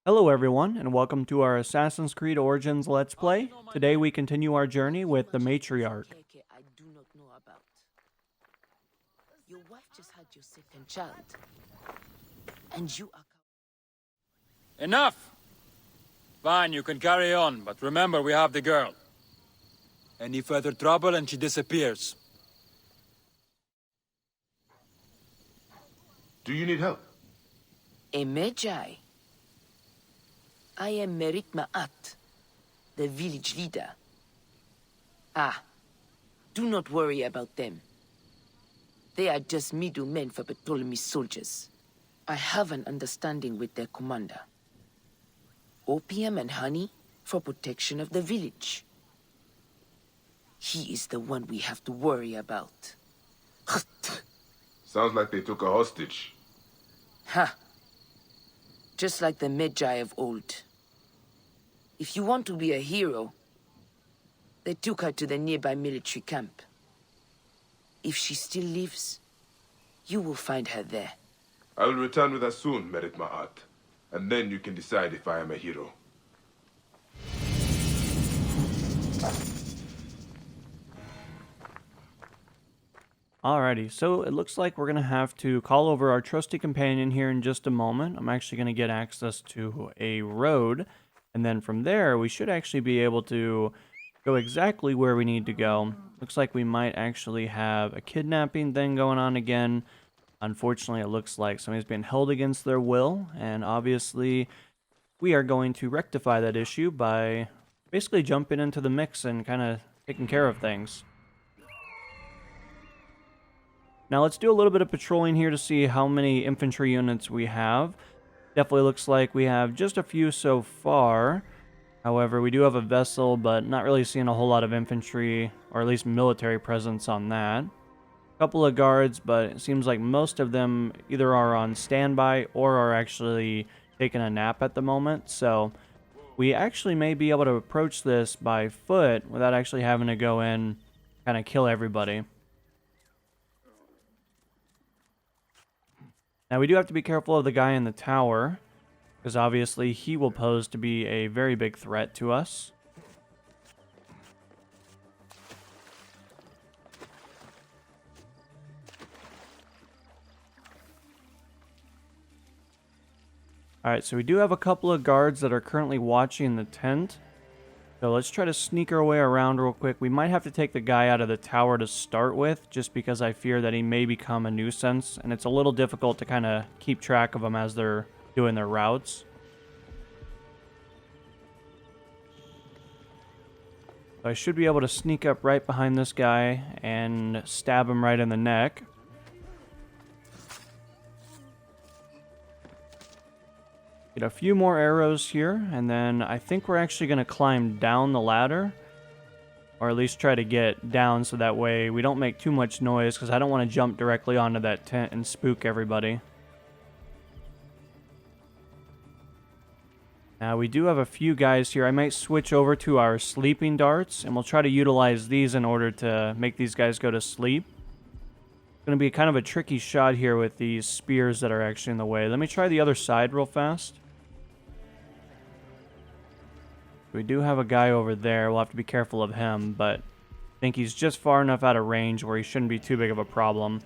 Hello everyone, and welcome to our Assassin's Creed Origins Let's Play. Today we continue our journey with the Matriarch. I do not know about. Your wife just had your second child. And you are... Enough! Fine, you can carry on, but remember we have the girl. Any further trouble and she disappears. Do you need help? A Magi. I am Merit Ma'at, the village leader. Ah, do not worry about them. They are just middlemen for Ptolemy's soldiers. I have an understanding with their commander. Opium and honey for protection of the village. He is the one we have to worry about. Sounds like they took a hostage. Ha! Just like the Magi of old. If you want to be a hero, they took her to the nearby military camp. If she still lives, you will find her there. I will return with her soon, Merit Ma'at. And then you can decide if I am a hero. Alrighty, so it looks like we're going to have to call over our trusty companion here in just a moment. I'm actually going to get access to a road, and then from there we should actually be able to go exactly where we need to go. Looks like we might actually have a kidnapping thing going on again. Unfortunately, it looks like somebody's been held against their will, and obviously we are going to rectify that issue by basically jumping into the mix and kind of taking care of things. Now let's do a little bit of patrolling here to see how many infantry units we have. Definitely looks like we have just a few so far. However, we do have a vessel, but not really seeing a whole lot of infantry, or at least military presence on that. A couple of guards, but it seems like most of them either are on standby or are actually taking a nap at the moment. So we actually may be able to approach this by foot without actually having to go in, kind of kill everybody. Now we do have to be careful of the guy in the tower, because obviously he will pose to be a very big threat to us. Alright, so we do have a couple of guards that are currently watching the tent. So let's try to sneak our way around real quick. We might have to take the guy out of the tower to start with, just because I fear that he may become a nuisance, and it's a little difficult to kind of keep track of them as they're doing their routes. So I should be able to sneak up right behind this guy and stab him right in the neck. Get a few more arrows here, and then I think we're actually going to climb down the ladder. Or at least try to get down so that way we don't make too much noise, because I don't want to jump directly onto that tent and spook everybody. Now we do have a few guys here. I might switch over to our sleeping darts, and we'll try to utilize these in order to make these guys go to sleep. It's going to be kind of a tricky shot here with these spears that are actually in the way. Let me try the other side real fast. We do have a guy over there. We'll have to be careful of him, but I think he's just far enough out of range where he shouldn't be too big of a problem.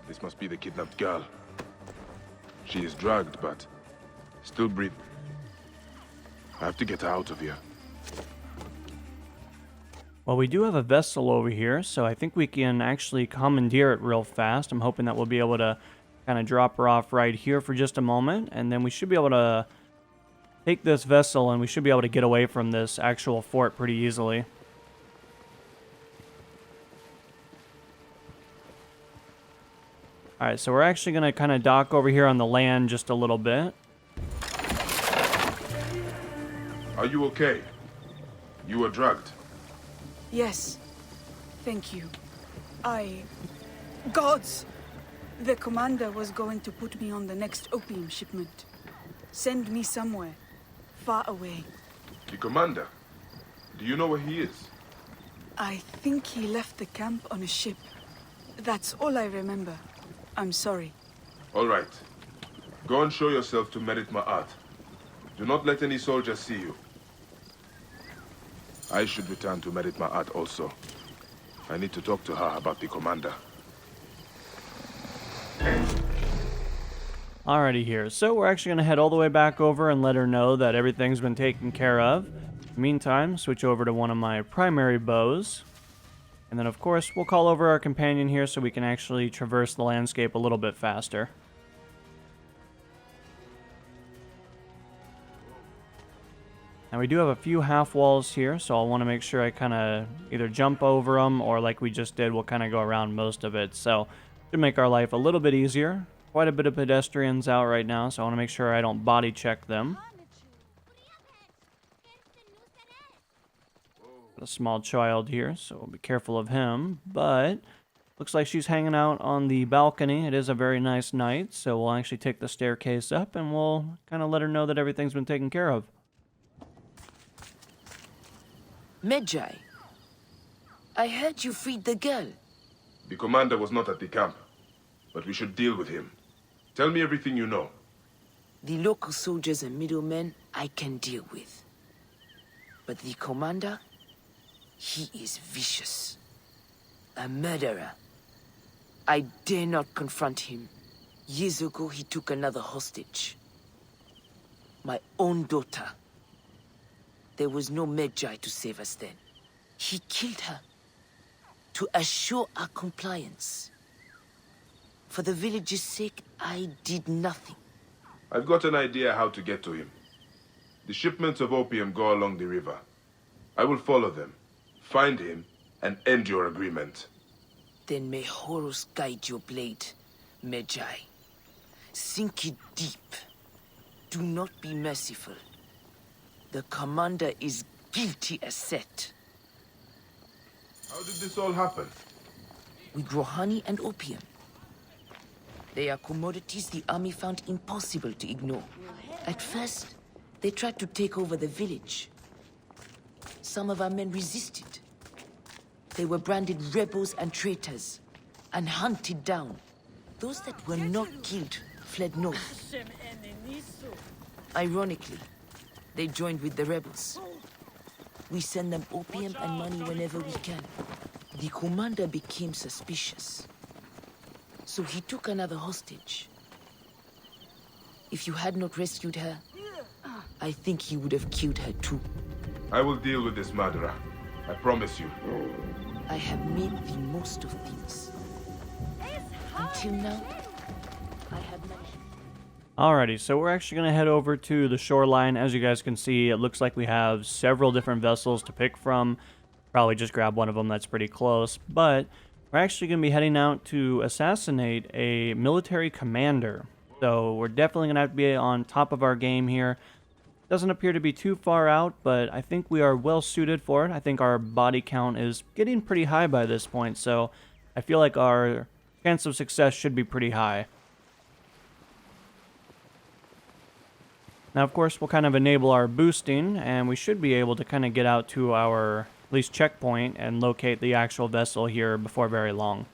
This must be the kidnapped girl. She is drugged, but still breathing. I have to get her out of here. Well, we do have a vessel over here, so I think we can actually commandeer it real fast. I'm hoping that we'll be able to kind of drop her off right here for just a moment, and then we should be able to take this vessel and we should be able to get away from this actual fort pretty easily. Alright, so we're actually going to kind of dock over here on the land just a little bit. Are you okay? You were drugged. Yes. Thank you. Gods! The commander was going to put me on the next opium shipment. Send me somewhere, far away. The commander? Do you know where he is? I think he left the camp on a ship. That's all I remember. I'm sorry. All right. Go and show yourself to Merit Ma'at. Do not let any soldier see you. I should return to Merit Ma'at also. I need to talk to her about the commander. Alrighty here, so we're actually going to head all the way back over and let her know that everything's been taken care of. Meantime, switch over to one of my primary bows. And then of course, we'll call over our companion here so we can actually traverse the landscape a little bit faster. Now we do have a few half walls here, so I'll want to make sure I kind of either jump over them or like we just did, we'll kind of go around most of it. So, to make our life a little bit easier. Quite a bit of pedestrians out right now, so I want to make sure I don't body check them. A small child here, so we'll be careful of him, but looks like she's hanging out on the balcony. It is a very nice night, so we'll actually take the staircase up and we'll kind of let her know that everything's been taken care of. Medjay, I heard you freed the girl. The commander was not at the camp, but we should deal with him. Tell me everything you know. The local soldiers and middlemen I can deal with. But the commander, he is vicious. A murderer. I dare not confront him. Years ago, he took another hostage. My own daughter. There was no Medjay to save us then. He killed her to assure our compliance. For the village's sake, I did nothing. I've got an idea how to get to him. The shipments of opium go along the river. I will follow them, find him, and end your agreement. Then may Horus guide your blade, Medjay. Sink it deep. Do not be merciful. The commander is guilty as set. How did this all happen? We grow honey and opium. They are commodities the army found impossible to ignore. At first, they tried to take over the village. Some of our men resisted. They were branded rebels and traitors, and hunted down. Those that were not killed fled north. Ironically, they joined with the rebels. We send them opium and money whenever we can. The commander became suspicious. So he took another hostage. If you had not rescued her, I think he would have killed her too. I will deal with this murderer. I promise you. I have made the most of things. Until now, I have managed. Alrighty, so we're actually going to head over to the shoreline. As you guys can see, it looks like we have several different vessels to pick from. Probably just grab one of them, that's pretty close. But we're actually going to be heading out to assassinate a military commander. So we're definitely going to have to be on top of our game here. Doesn't appear to be too far out, but I think we are well suited for it. I think our body count is getting pretty high by this point, so I feel like our chance of success should be pretty high. Now, of course, we'll kind of enable our boosting, and we should be able to kind of get out to our at least checkpoint and locate the actual vessel here before very long.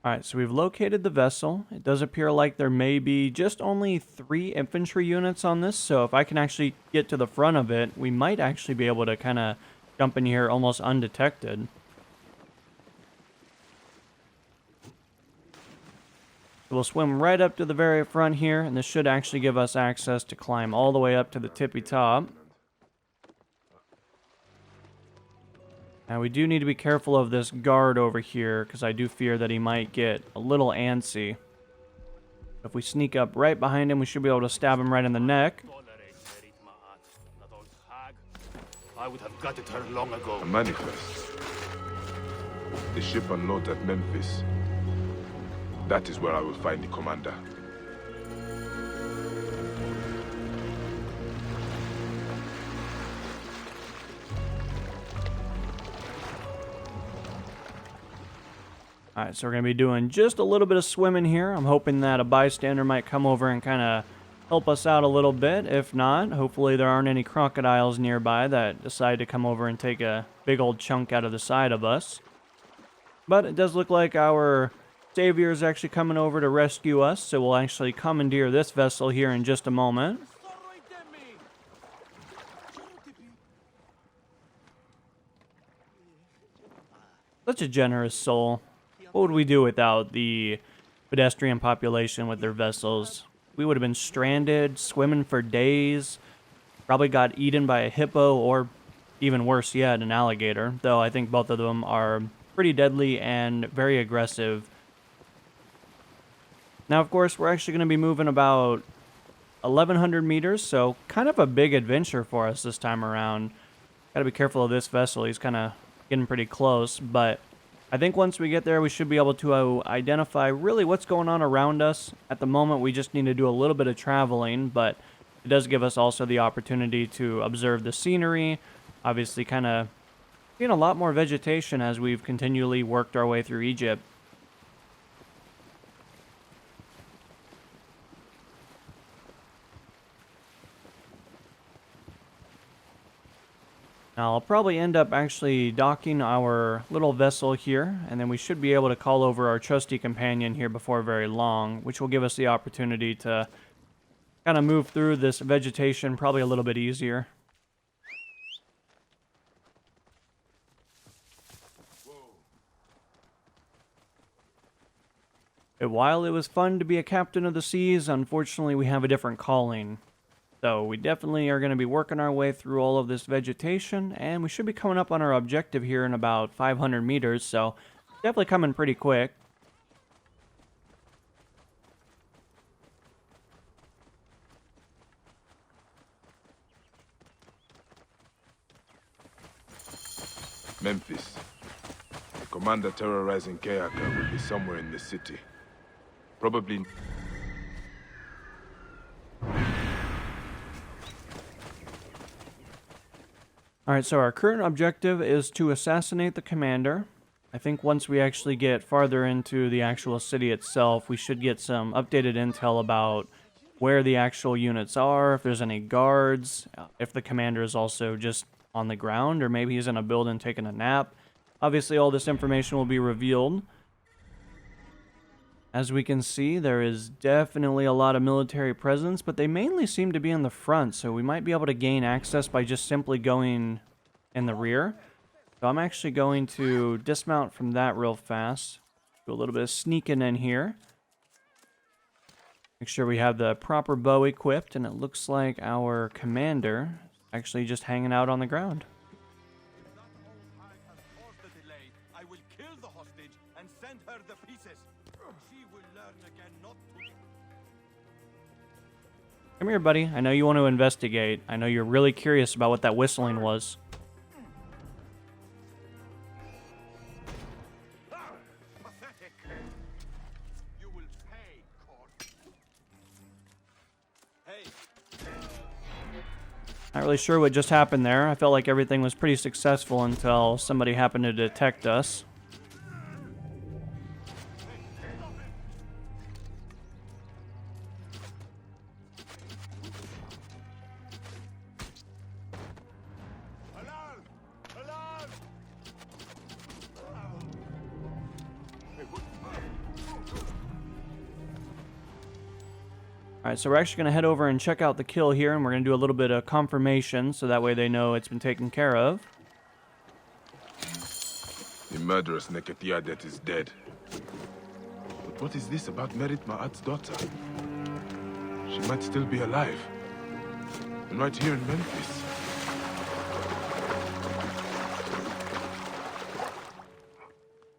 Alright, so we've located the vessel. It does appear like there may be just only 3 infantry units on this, so if I can actually get to the front of it, we might actually be able to kind of jump in here almost undetected. We'll swim right up to the very front here, and this should actually give us access to climb all the way up to the tippy top. Now we do need to be careful of this guard over here, because I do fear that he might get a little antsy. If we sneak up right behind him, we should be able to stab him right in the neck. I would have gutted her long ago. A manifest. The ship unloads at Memphis. That is where I will find the commander. Alright, so we're going to be doing just a little bit of swimming here. I'm hoping that a bystander might come over and kind of help us out a little bit. If not, hopefully there aren't any crocodiles nearby that decide to come over and take a big old chunk out of the side of us. But it does look like our savior is actually coming over to rescue us, so we'll actually commandeer this vessel here in just a moment. Such a generous soul. What would we do without the pedestrian population with their vessels? We would have been stranded, swimming for days, probably got eaten by a hippo, or even worse yet, an alligator, though I think both of them are pretty deadly and very aggressive. Now, of course, we're actually going to be moving about 1,100 meters, so kind of a big adventure for us this time around. Got to be careful of this vessel. He's kind of getting pretty close, but I think once we get there, we should be able to identify really what's going on around us. At the moment, we just need to do a little bit of traveling, but it does give us also the opportunity to observe the scenery, obviously kind of seeing a lot more vegetation as we've continually worked our way through Egypt. Now, I'll probably end up actually docking our little vessel here, and then we should be able to call over our trusty companion here before very long, which will give us the opportunity to kind of move through this vegetation probably a little bit easier. While it was fun to be a captain of the seas, unfortunately we have a different calling. So we definitely are going to be working our way through all of this vegetation, and we should be coming up on our objective here in about 500 meters, so definitely coming pretty quick. Memphis. The commander terrorizing Kayaka will be somewhere in the city. Probably... Alright, so our current objective is to assassinate the commander. I think once we actually get farther into the actual city itself, we should get some updated intel about where the actual units are, if there's any guards, if the commander is also just on the ground, or maybe he's in a building taking a nap. Obviously, all this information will be revealed. As we can see, there is definitely a lot of military presence, but they mainly seem to be in the front, so we might be able to gain access by just simply going in the rear. So I'm actually going to dismount from that real fast. Do a little bit of sneaking in here. Make sure we have the proper bow equipped, and it looks like our commander is actually just hanging out on the ground. I will kill the hostage and send her the pieces. She will learn again not to. Come here, buddy. I know you want to investigate. I know you're really curious about what that whistling was. Pathetic. You will pay, Court. Hey. Not really sure what just happened there. I felt like everything was pretty successful until somebody happened to detect us. Alarm! Alarm! Alright, so we're actually going to head over and check out the kill here, and we're going to do a little bit of confirmation, so that way they know it's been taken care of. The murderous Neketiadet is dead. But what is this about Merit Ma'at's daughter? She might still be alive. And right here in Memphis.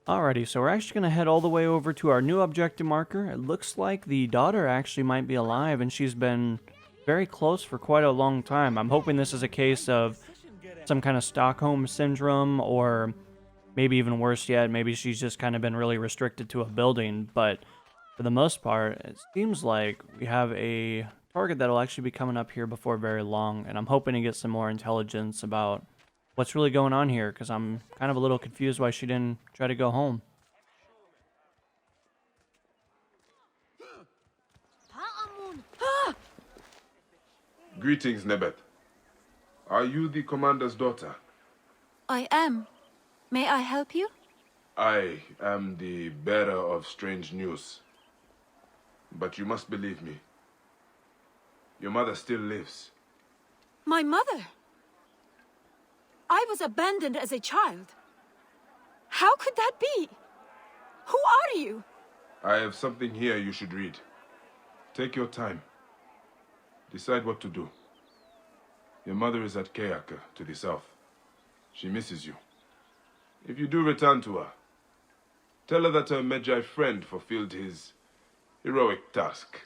Alrighty, so we're actually going to head all the way over to our new objective marker. It looks like the daughter actually might be alive, and she's been very close for quite a long time. I'm hoping this is a case of some kind of Stockholm syndrome, or maybe even worse yet, maybe she's just kind of been really restricted to a building. But for the most part, it seems like we have a target that'll actually be coming up here before very long, and I'm hoping to get some more intelligence about what's really going on here, because I'm kind of a little confused why she didn't try to go home. Greetings, Nebet. Are you the commander's daughter? I am. May I help you? I am the bearer of strange news. But you must believe me. Your mother still lives. My mother? I was abandoned as a child. How could that be? Who are you? I have something here you should read. Take your time. Decide what to do. Your mother is at Kayaka, to the south. She misses you. If you do return to her, tell her that her Medjay friend fulfilled his heroic task.